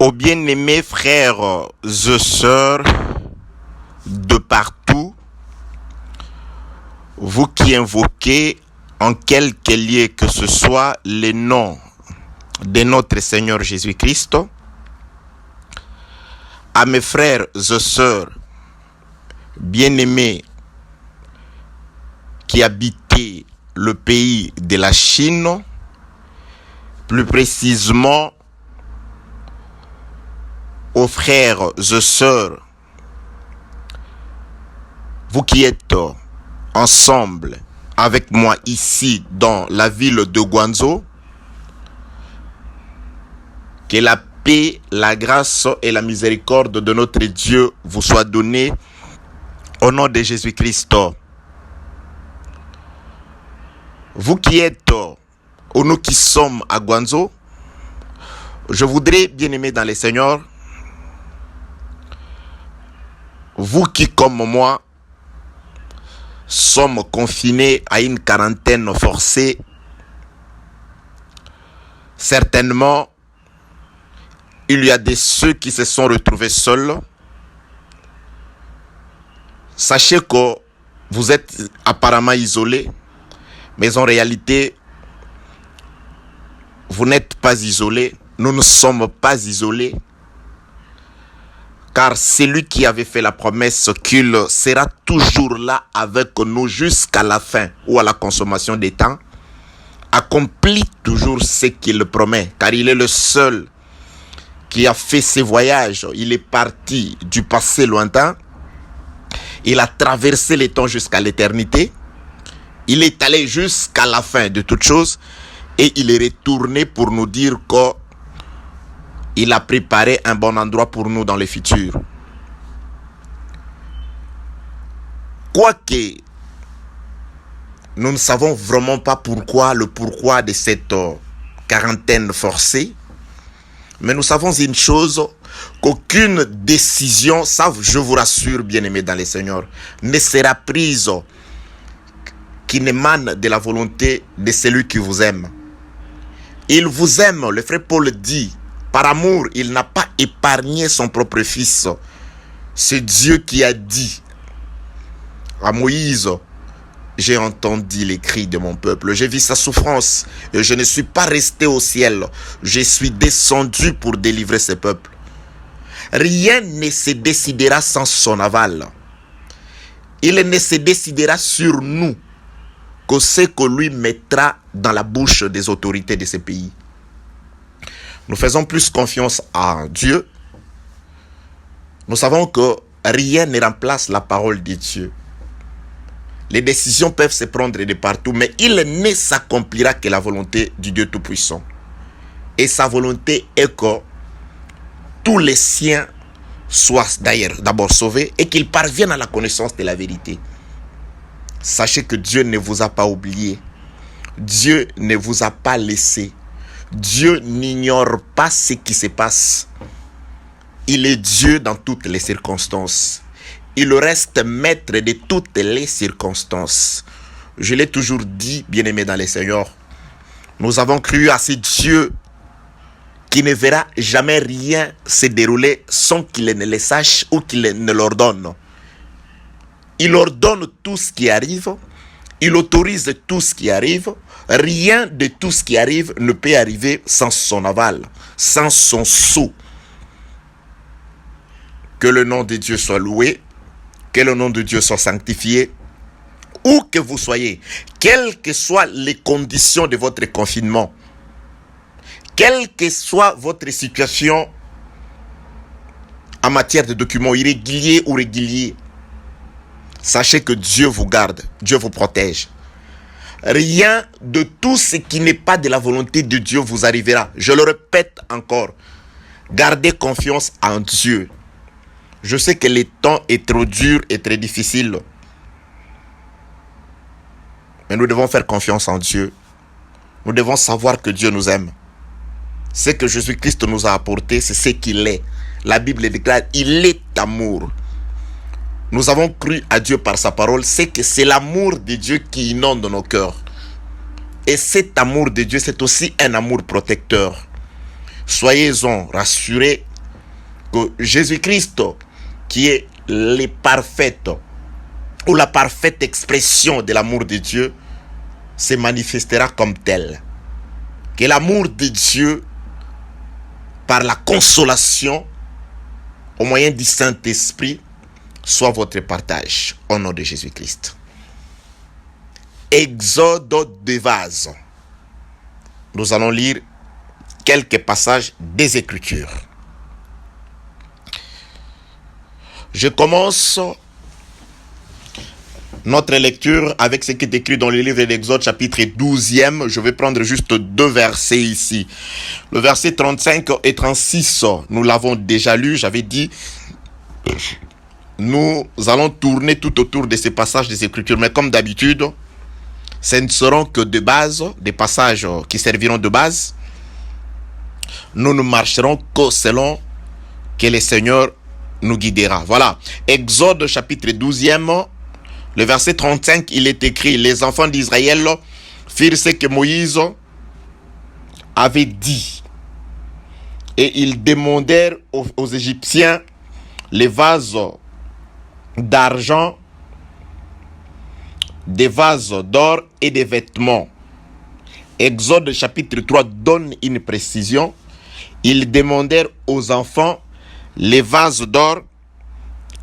Aux bien-aimés frères et sœurs de partout, vous qui invoquez en quelque lieu que ce soit le nom de notre Seigneur Jésus-Christ, à mes frères et sœurs bien-aimés qui habitaient le pays de la Chine, plus précisément aux frères et sœurs, vous qui êtes ensemble avec moi ici dans la ville de Guangzhou, que la paix, la grâce et la miséricorde de notre Dieu vous soient données au nom de Jésus-Christ. Vous qui êtes ou nous qui sommes à Guangzhou, je voudrais, bien-aimés dans le Seigneur, vous qui, comme moi, sommes confinés à une quarantaine forcée, certainement, il y a de ceux qui se sont retrouvés seuls. Sachez que vous êtes apparemment isolés, mais en réalité, vous n'êtes pas isolés. Nous ne sommes pas isolés. Car celui qui avait fait la promesse qu'il sera toujours là avec nous jusqu'à la fin ou à la consommation des temps, accomplit toujours ce qu'il promet. Car il est le seul qui a fait ses voyages. Il est parti du passé lointain. Il a traversé les temps jusqu'à l'éternité. Il est allé jusqu'à la fin de toutes choses. Et il est retourné pour nous dire que il a préparé un bon endroit pour nous dans le futur. Quoique nous ne savons vraiment pas le pourquoi de cette quarantaine forcée, mais nous savons une chose, qu'aucune décision, ça je vous rassure bien-aimés dans le Seigneur, ne sera prise qui n'émane de la volonté de celui qui vous aime. Il vous aime, le frère Paul dit, par amour, il n'a pas épargné son propre fils. C'est Dieu qui a dit à Moïse, j'ai entendu les cris de mon peuple, j'ai vu sa souffrance et je ne suis pas resté au ciel. Je suis descendu pour délivrer ce peuple. Rien ne se décidera sans son aval. Il ne se décidera sur nous que ce que lui mettra dans la bouche des autorités de ce pays. Nous faisons plus confiance à Dieu. Nous savons que rien ne remplace la parole de Dieu. Les décisions peuvent se prendre de partout, mais il ne s'accomplira que la volonté du Dieu Tout-Puissant. Et sa volonté est que tous les siens soient d'ailleurs d'abord sauvés et qu'ils parviennent à la connaissance de la vérité. Sachez que Dieu ne vous a pas oublié. Dieu ne vous a pas laissé. Dieu n'ignore pas ce qui se passe. Il est Dieu dans toutes les circonstances. Il reste maître de toutes les circonstances. Je l'ai toujours dit, bien-aimés dans le Seigneur, nous avons cru à ce Dieu qui ne verra jamais rien se dérouler sans qu'il ne le sache ou qu'il ne l'ordonne. Il ordonne tout ce qui arrive. Il autorise tout ce qui arrive. Rien de tout ce qui arrive ne peut arriver sans son aval, sans son sceau. Que le nom de Dieu soit loué, que le nom de Dieu soit sanctifié, où que vous soyez, quelles que soient les conditions de votre confinement, quelle que soit votre situation en matière de documents irréguliers ou réguliers, sachez que Dieu vous garde, Dieu vous protège. Rien de tout ce qui n'est pas de la volonté de Dieu vous arrivera. Je le répète encore. Gardez confiance en Dieu. Je sais que le temps est trop dur et très difficile. Mais nous devons faire confiance en Dieu. Nous devons savoir que Dieu nous aime. Ce que Jésus-Christ nous a apporté, c'est ce qu'il est. La Bible déclare, il est amour. Nous avons cru à Dieu par sa parole, c'est que c'est l'amour de Dieu qui inonde nos cœurs. Et cet amour de Dieu, c'est aussi un amour protecteur. Soyez-en rassurés, que Jésus-Christ, qui est les parfaites ou la parfaite expression de l'amour de Dieu, se manifestera comme tel. Que l'amour de Dieu, par la consolation, au moyen du Saint-Esprit, soit votre partage au nom de Jésus-Christ. Exode de vase. Nous allons lire quelques passages des Écritures. Je commence notre lecture avec ce qui est écrit dans le livre d'Exode chapitre 12e. Je vais prendre juste 2 versets ici. Le verset 35 et 36, nous l'avons déjà lu. J'avais dit, nous allons tourner tout autour de ces passages des Écritures. Mais comme d'habitude, ce ne seront que de base, des passages qui serviront de base. Nous ne marcherons que selon que le Seigneur nous guidera. Voilà. Exode chapitre 12e, le verset 35, il est écrit: les enfants d'Israël firent ce que Moïse avait dit. Et ils demandèrent aux Égyptiens les vases d'argent, des vases d'or et des vêtements. Exode chapitre 3 donne une précision. Ils demandèrent aux enfants les vases d'or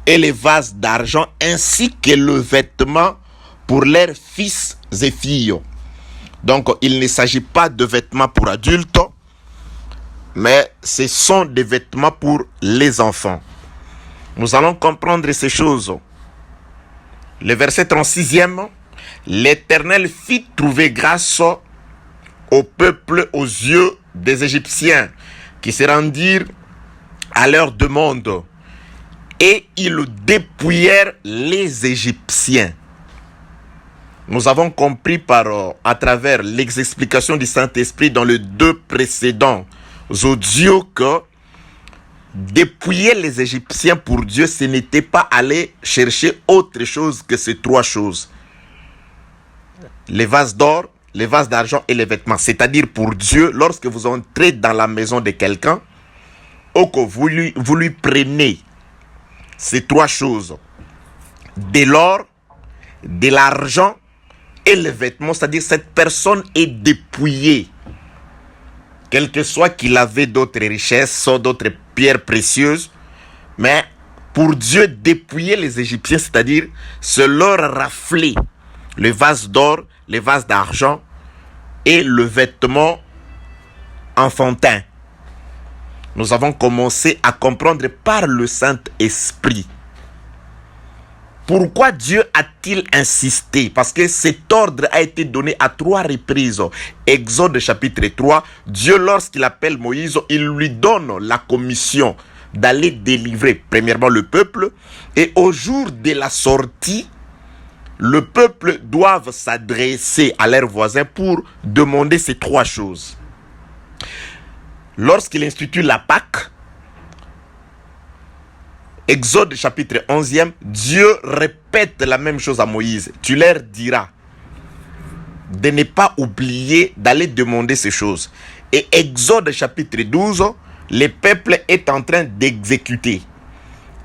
et les vases d'argent, ainsi que le vêtement pour leurs fils et filles. Donc, il ne s'agit pas de vêtements pour adultes, mais ce sont des vêtements pour les enfants. Nous allons comprendre ces choses. Le verset 36e, l'Éternel fit trouver grâce au peuple aux yeux des Égyptiens, qui se rendirent à leur demande. Et ils dépouillèrent les Égyptiens. Nous avons compris à travers l'explication du Saint-Esprit dans les 2 précédents audios que dépouiller les Égyptiens pour Dieu, ce n'était pas aller chercher autre chose que ces 3 choses. Les vases d'or, les vases d'argent et les vêtements. C'est-à-dire pour Dieu, lorsque vous entrez dans la maison de quelqu'un, ou que vous lui prenez ces 3 choses, de l'or, de l'argent et les vêtements, c'est-à-dire cette personne est dépouillée. Quel que soit qu'il avait d'autres richesses, d'autres pierres précieuses, mais pour Dieu, dépouiller les Égyptiens, c'est-à-dire se leur rafler les vases d'or, les vases d'argent et le vêtement enfantin. Nous avons commencé à comprendre par le Saint-Esprit. Pourquoi Dieu a-t-il insisté? Parce que cet ordre a été donné à 3 reprises. Exode chapitre 3, Dieu, lorsqu'il appelle Moïse, il lui donne la commission d'aller délivrer premièrement le peuple. Et au jour de la sortie, le peuple doit s'adresser à leurs voisins pour demander ces 3 choses. Lorsqu'il institue la Pâque, Exode chapitre 11e, Dieu répète la même chose à Moïse. Tu leur diras de ne pas oublier d'aller demander ces choses. Et Exode chapitre 12, le peuple est en train d'exécuter.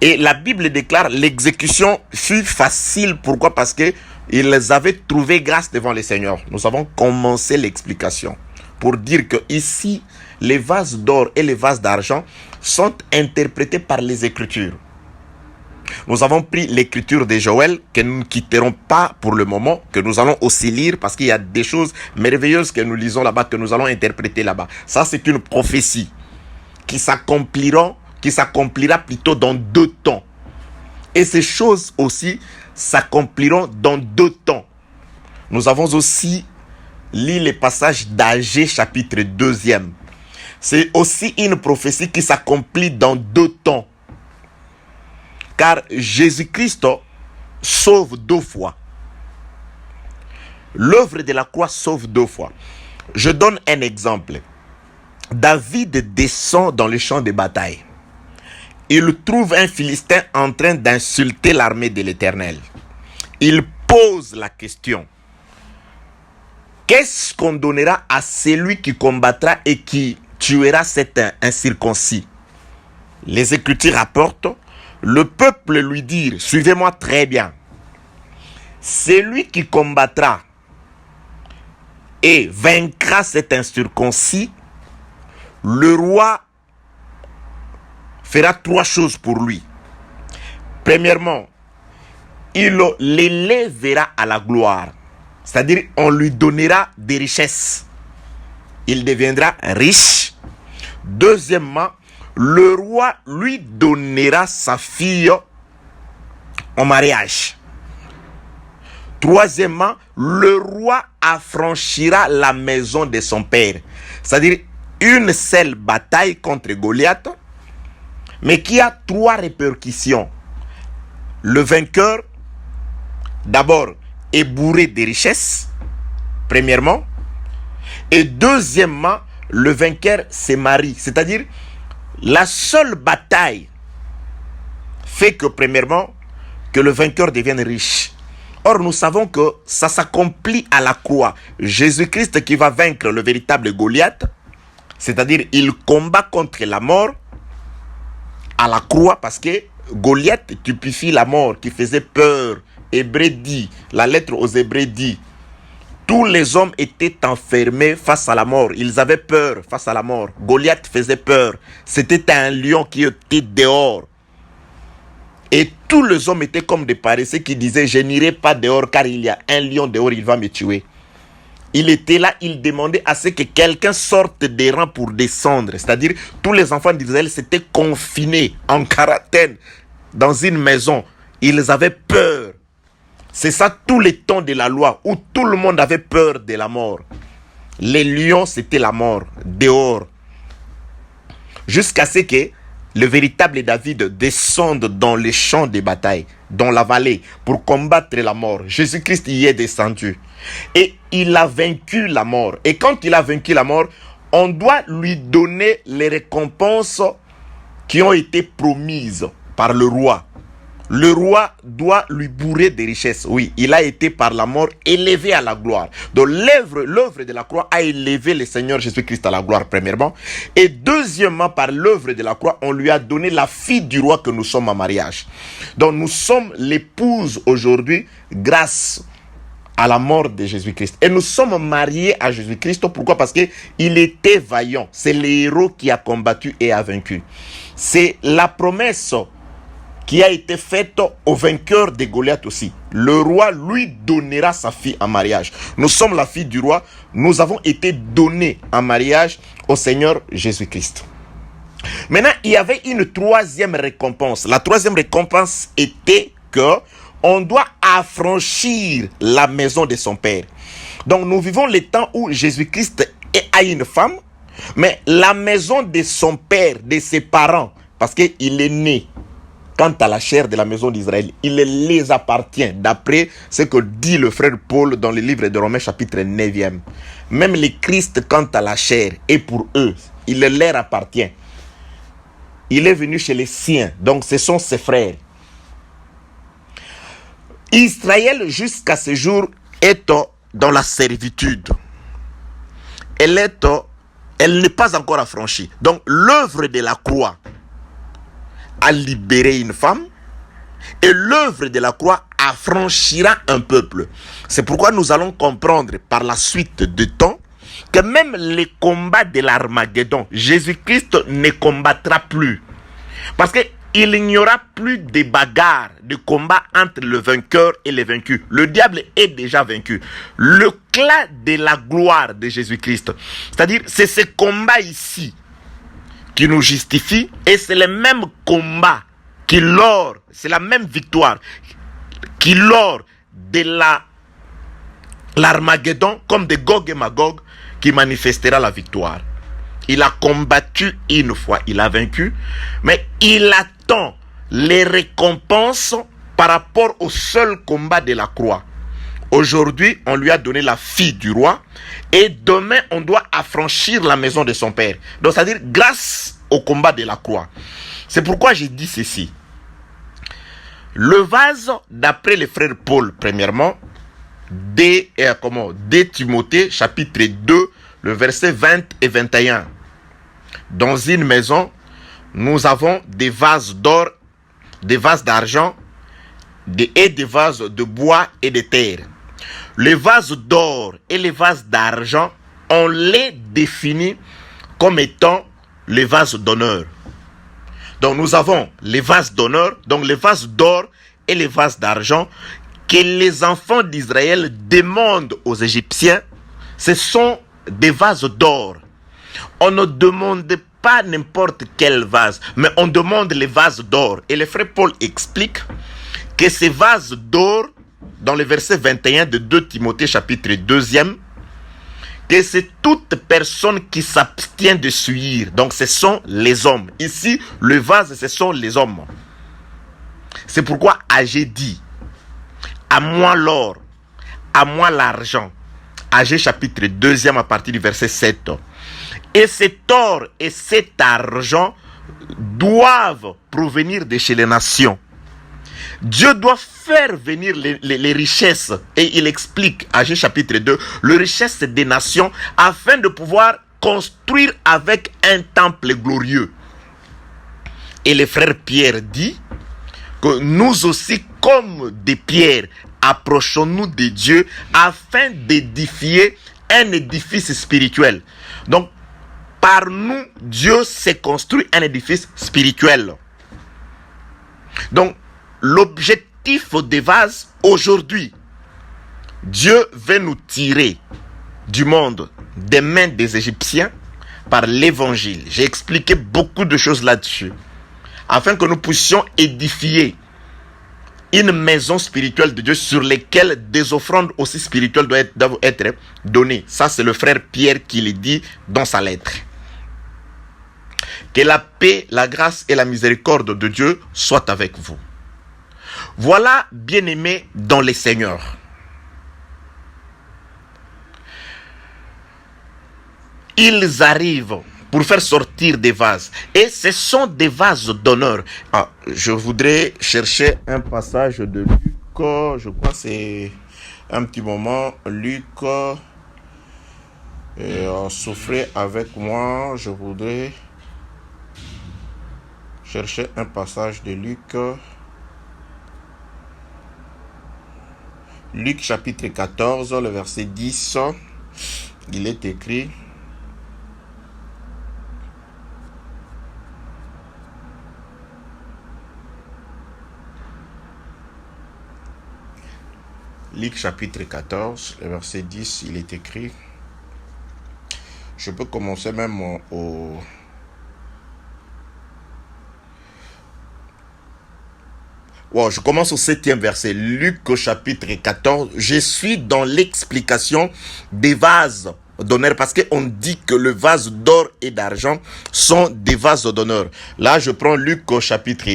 Et la Bible déclare l'exécution fut facile. Pourquoi? Parce qu'ils avaient trouvé grâce devant le Seigneur. Nous avons commencé l'explication pour dire que ici, les vases d'or et les vases d'argent sont interprétés par les Écritures. Nous avons pris l'écriture de Joël que nous ne quitterons pas pour le moment, que nous allons aussi lire parce qu'il y a des choses merveilleuses que nous lisons là-bas, que nous allons interpréter là-bas. Ça, c'est une prophétie qui s'accomplira plutôt dans 2 temps. Et ces choses aussi s'accompliront dans 2 temps. Nous avons aussi lu les passages d'Agé chapitre 2e. C'est aussi une prophétie qui s'accomplit dans 2 temps. Car Jésus-Christ sauve 2 fois. L'œuvre de la croix sauve 2 fois. Je donne un exemple. David descend dans le champ de bataille. Il trouve un Philistin en train d'insulter l'armée de l'Éternel. Il pose la question: qu'est-ce qu'on donnera à celui qui combattra et qui tuera cet incirconcis? Les Écritures rapportent, le peuple lui dit, suivez-moi très bien, celui qui combattra et vaincra cet incirconcis, le roi fera 3 choses pour lui. Premièrement, il l'élèvera à la gloire. C'est-à-dire, on lui donnera des richesses. Il deviendra riche. Deuxièmement, le roi lui donnera sa fille en mariage. Troisièmement, le roi affranchira la maison de son père. C'est-à-dire, une seule bataille contre Goliath, mais qui a 3 répercussions. Le vainqueur, d'abord, est bourré de richesses, premièrement. Et deuxièmement, le vainqueur se marie. C'est-à-dire, la seule bataille fait que, premièrement, que le vainqueur devienne riche. Or, nous savons que ça s'accomplit à la croix. Jésus-Christ qui va vaincre le véritable Goliath, c'est-à-dire, il combat contre la mort à la croix, parce que Goliath typifie la mort qui faisait peur. Hébreux dit, la lettre aux Hébreux dit, tous les hommes étaient enfermés face à la mort. Ils avaient peur face à la mort. Goliath faisait peur. C'était un lion qui était dehors. Et tous les hommes étaient comme des paresseux qui disaient, je n'irai pas dehors car il y a un lion dehors, il va me tuer. Il était là, il demandait à ce que quelqu'un sorte des rangs pour descendre. C'est-à-dire, tous les enfants d'Israël s'étaient confinés en quarantaine dans une maison. Ils avaient peur. C'est ça tous les temps de la loi où tout le monde avait peur de la mort. Les lions, c'était la mort, dehors. Jusqu'à ce que le véritable David descende dans les champs de bataille, dans la vallée, pour combattre la mort. Jésus-Christ y est descendu. Et il a vaincu la mort. Et quand il a vaincu la mort, on doit lui donner les récompenses qui ont été promises par le roi. Le roi doit lui bourrer des richesses. Oui, il a été par la mort élevé à la gloire. Donc l'œuvre de la croix a élevé le Seigneur Jésus-Christ à la gloire, premièrement. Et deuxièmement, par l'œuvre de la croix, on lui a donné la fille du roi que nous sommes en mariage. Donc nous sommes l'épouse aujourd'hui grâce à la mort de Jésus-Christ. Et nous sommes mariés à Jésus-Christ. Pourquoi? Parce qu'il était vaillant. C'est le héros qui a combattu et a vaincu. C'est la promesse qui a été faite au vainqueur de Goliath aussi. Le roi lui donnera sa fille en mariage. Nous sommes la fille du roi. Nous avons été donnés en mariage au Seigneur Jésus-Christ. Maintenant, il y avait une troisième récompense. La troisième récompense était que on doit affranchir la maison de son père. Donc, nous vivons les temps où Jésus-Christ a une femme, mais la maison de son père, de ses parents, parce qu'il est né quant à la chair de la maison d'Israël, il les appartient, d'après ce que dit le frère Paul dans le livre de Romains chapitre 9e. Même le Christ, quant à la chair, est pour eux, il leur appartient. Il est venu chez les siens, donc ce sont ses frères. Israël, jusqu'à ce jour, est dans la servitude. Elle n'est pas encore affranchie. Donc, l'œuvre de la croix a libéré une femme et l'œuvre de la croix affranchira un peuple. C'est pourquoi nous allons comprendre par la suite du temps que même les combats de l'Armageddon, Jésus-Christ ne combattra plus. Parce qu'il n'y aura plus de bagarres, de combats entre le vainqueur et les vaincus. Le diable est déjà vaincu. Le clan de la gloire de Jésus-Christ, c'est-à-dire c'est ce combat ici qui nous justifie, et c'est le même combat qui lors, c'est la même victoire qui lors de l'Armageddon, comme de Gog et Magog, qui manifestera la victoire. Il a combattu une fois, il a vaincu, mais il attend les récompenses par rapport au seul combat de la croix. Aujourd'hui, on lui a donné la fille du roi, et demain, on doit affranchir la maison de son père. Donc, c'est-à-dire grâce au combat de la croix. C'est pourquoi j'ai dit ceci. Le vase, d'après le frère Paul, premièrement, de Timothée, chapitre 2, le verset 20 et 21. Dans une maison, nous avons des vases d'or, des vases d'argent et des vases de bois et de terre. Les vases d'or et les vases d'argent, on les définit comme étant les vases d'honneur. Donc nous avons les vases d'honneur, donc les vases d'or et les vases d'argent que les enfants d'Israël demandent aux Égyptiens. Ce sont des vases d'or. On ne demande pas n'importe quel vase, mais on demande les vases d'or. Et le frère Paul explique que ces vases d'or, dans le verset 21 de 2 Timothée chapitre 2e, que c'est toute personne qui s'abstient de suivre. Donc ce sont les hommes. Ici, le vase, ce sont les hommes. C'est pourquoi Agé dit, à moi l'or, à moi l'argent. Agé chapitre 2e à partir du verset 7. Et cet or et cet argent doivent provenir de chez les nations. Dieu doit faire venir les richesses. Et il explique, Agé chapitre 2, les richesses des nations afin de pouvoir construire avec un temple glorieux. Et le frère Pierre dit que nous aussi, comme des pierres, approchons-nous de Dieu afin d'édifier un édifice spirituel. Donc, par nous, Dieu s'est construit un édifice spirituel. Donc, l'objectif des vases aujourd'hui, Dieu veut nous tirer du monde des mains des Égyptiens par l'évangile. J'ai expliqué beaucoup de choses là-dessus, afin que nous puissions édifier une maison spirituelle de Dieu sur laquelle des offrandes aussi spirituelles doivent être données. Ça, c'est le frère Pierre qui le dit dans sa lettre. Que la paix, la grâce et la miséricorde de Dieu soient avec vous. Voilà, bien-aimés dans les Seigneurs. Ils arrivent pour faire sortir des vases. Et ce sont des vases d'honneur. Je voudrais chercher un passage de Luc. Je crois que c'est un petit moment. Luc. Souffrez avec moi. Je voudrais chercher un passage de Luc. Luc chapitre 14, le verset 10. Il est écrit: Luc chapitre 14, le verset 10, il est écrit. Je peux commencer même au... Wow, je commence au 7e verset. Luc au chapitre 14. Je suis dans l'explication des vases d'honneur parce qu'on dit que le vase d'or et d'argent sont des vases d'honneur. Là, je prends Luc au chapitre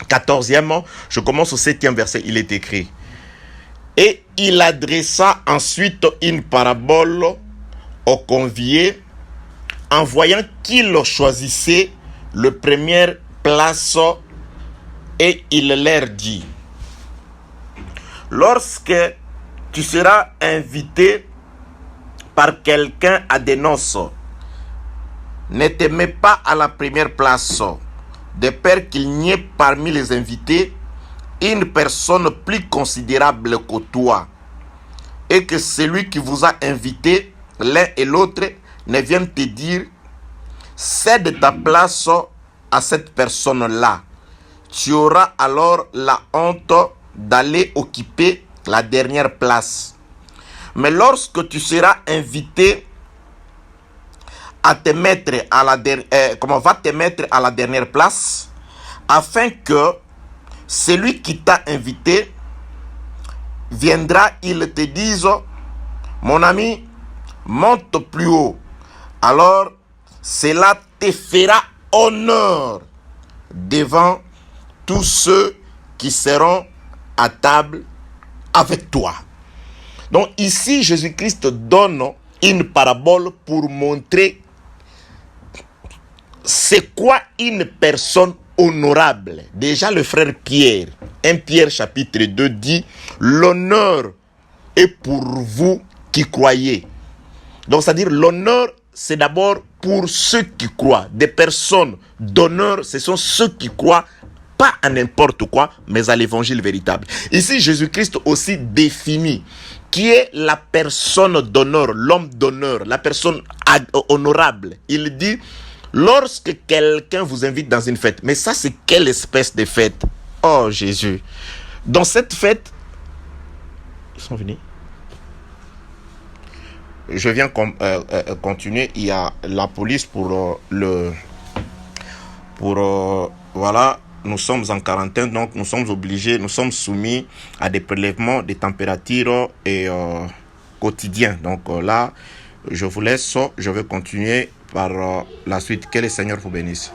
14e. Je commence au 7e verset. Il est écrit: et il adressa ensuite une parabole aux conviés en voyant qu'ils choisissaient le première place. Et il leur dit: lorsque tu seras invité par quelqu'un à des noces, ne te mets pas à la première place, de peur qu'il n'y ait parmi les invités une personne plus considérable que toi, et que celui qui vous a invité, l'un et l'autre, ne vienne te dire: cède ta place à cette personne-là. Tu auras alors la honte d'aller occuper la dernière place. Mais lorsque tu seras invité à te mettre à la dernière place, afin que celui qui t'a invité viendra, il te dise: mon ami, monte plus haut. Alors cela te fera honneur devant tous ceux qui seront à table avec toi. Donc ici, Jésus-Christ donne une parabole pour montrer c'est quoi une personne honorable. Déjà, le frère Pierre, 1 Pierre chapitre 2 dit: l'honneur est pour vous qui croyez. Donc, c'est-à-dire l'honneur, c'est d'abord pour ceux qui croient. Des personnes d'honneur, ce sont ceux qui croient pas à n'importe quoi, mais à l'évangile véritable. Ici, Jésus-Christ aussi définit qui est la personne d'honneur, l'homme d'honneur, la personne honorable. Il dit, lorsque quelqu'un vous invite dans une fête, mais ça c'est quelle espèce de fête? Oh Jésus! Dans cette fête, ils sont venus. Je viens continuer. Il y a la police pour voilà. Nous sommes en quarantaine, donc nous sommes obligés, nous sommes soumis à des prélèvements des températures et quotidiens. Donc là, je vous laisse, je vais continuer par la suite. Que le Seigneur vous bénisse.